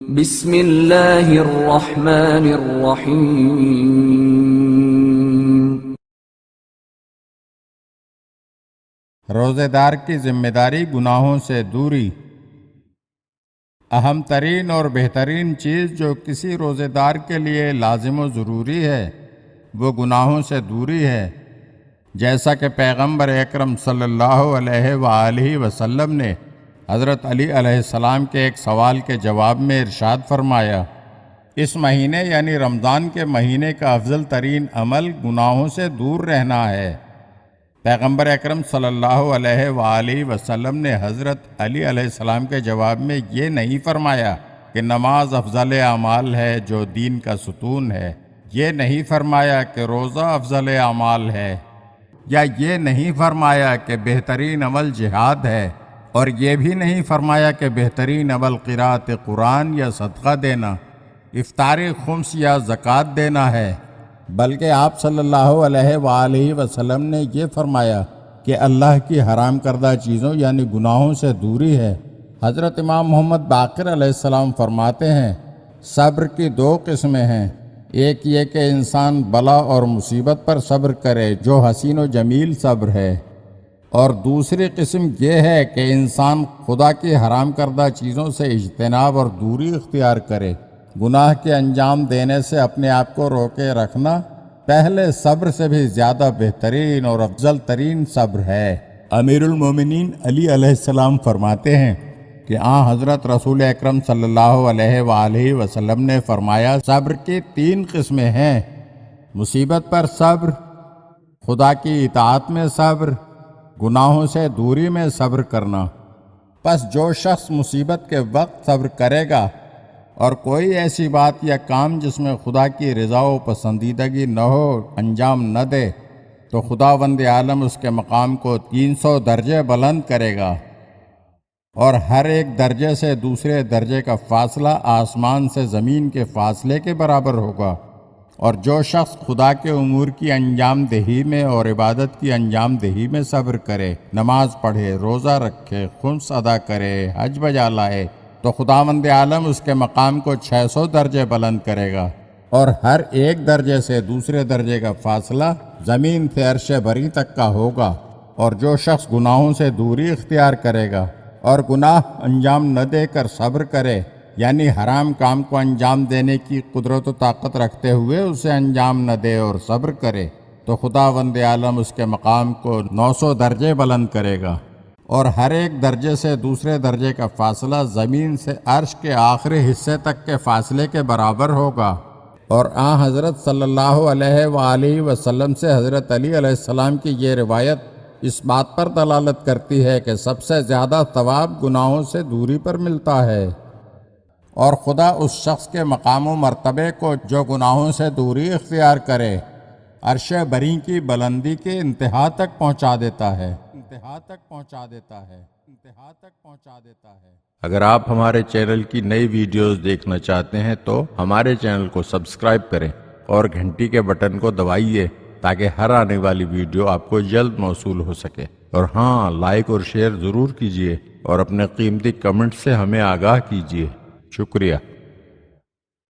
بسم اللہ الرحمن الرحیم۔ روزے دار کی ذمہ داری گناہوں سے دوری۔ اہم ترین اور بہترین چیز جو کسی روزے دار کے لیے لازم و ضروری ہے وہ گناہوں سے دوری ہے، جیسا کہ پیغمبر اکرم صلی اللہ علیہ وآلہ وسلم نے حضرت علی علیہ السلام کے ایک سوال کے جواب میں ارشاد فرمایا، اس مہینے یعنی رمضان کے مہینے کا افضل ترین عمل گناہوں سے دور رہنا ہے۔ پیغمبر اکرم صلی اللہ علیہ وآلہ وسلم نے حضرت علی علیہ السلام کے جواب میں یہ نہیں فرمایا کہ نماز افضل اعمال ہے جو دین کا ستون ہے، یہ نہیں فرمایا کہ روزہ افضل اعمال ہے، یا یہ نہیں فرمایا کہ بہترین عمل جہاد ہے، اور یہ بھی نہیں فرمایا کہ بہترین عمل قرأت قرآن یا صدقہ دینا، افطار خمس یا زکوٰۃ دینا ہے، بلکہ آپ صلی اللہ علیہ وآلہ وسلم نے یہ فرمایا کہ اللہ کی حرام کردہ چیزوں یعنی گناہوں سے دوری ہے۔ حضرت امام محمد باقر علیہ السلام فرماتے ہیں، صبر کی دو قسمیں ہیں، ایک یہ کہ انسان بلا اور مصیبت پر صبر کرے جو حسین و جمیل صبر ہے، اور دوسری قسم یہ ہے کہ انسان خدا کی حرام کردہ چیزوں سے اجتناب اور دوری اختیار کرے۔ گناہ کے انجام دینے سے اپنے آپ کو روکے رکھنا پہلے صبر سے بھی زیادہ بہترین اور افضل ترین صبر ہے۔ امیر المومنین علی علیہ السلام فرماتے ہیں کہ حضرت رسول اکرم صلی اللہ علیہ وآلہ وسلم نے فرمایا، صبر کی تین قسمیں ہیں، مصیبت پر صبر، خدا کی اطاعت میں صبر، گناہوں سے دوری میں صبر کرنا۔ پس جو شخص مصیبت کے وقت صبر کرے گا اور کوئی ایسی بات یا کام جس میں خدا کی رضا و پسندیدگی نہ ہو انجام نہ دے تو خداوند عالم اس کے مقام کو 300 درجے بلند کرے گا، اور ہر ایک درجے سے دوسرے درجے کا فاصلہ آسمان سے زمین کے فاصلے کے برابر ہوگا۔ اور جو شخص خدا کے امور کی انجام دہی میں اور عبادت کی انجام دہی میں صبر کرے، نماز پڑھے، روزہ رکھے، خمس ادا کرے، حج بجا لائے، تو خداوند عالم اس کے مقام کو 600 درجے بلند کرے گا، اور ہر ایک درجے سے دوسرے درجے کا فاصلہ زمین سے عرش بری تک کا ہوگا۔ اور جو شخص گناہوں سے دوری اختیار کرے گا اور گناہ انجام نہ دے کر صبر کرے، یعنی حرام کام کو انجام دینے کی قدرت و طاقت رکھتے ہوئے اسے انجام نہ دے اور صبر کرے، تو خداوند عالم اس کے مقام کو 900 درجے بلند کرے گا، اور ہر ایک درجے سے دوسرے درجے کا فاصلہ زمین سے عرش کے آخری حصے تک کے فاصلے کے برابر ہوگا۔ اور حضرت صلی اللہ علیہ وآلہ وسلم سے حضرت علی علیہ السلام کی یہ روایت اس بات پر دلالت کرتی ہے کہ سب سے زیادہ ثواب گناہوں سے دوری پر ملتا ہے، اور خدا اس شخص کے مقام و مرتبے کو جو گناہوں سے دوری اختیار کرے عرش بری کی بلندی کے انتہا تک پہنچا دیتا ہے۔ اگر آپ ہمارے چینل کی نئی ویڈیوز دیکھنا چاہتے ہیں تو ہمارے چینل کو سبسکرائب کریں اور گھنٹی کے بٹن کو دبائیے تاکہ ہر آنے والی ویڈیو آپ کو جلد موصول ہو سکے، اور لائک اور شیئر ضرور کیجیے اور اپنے قیمتی کمنٹ سے ہمیں آگاہ کیجیے۔ شکریہ۔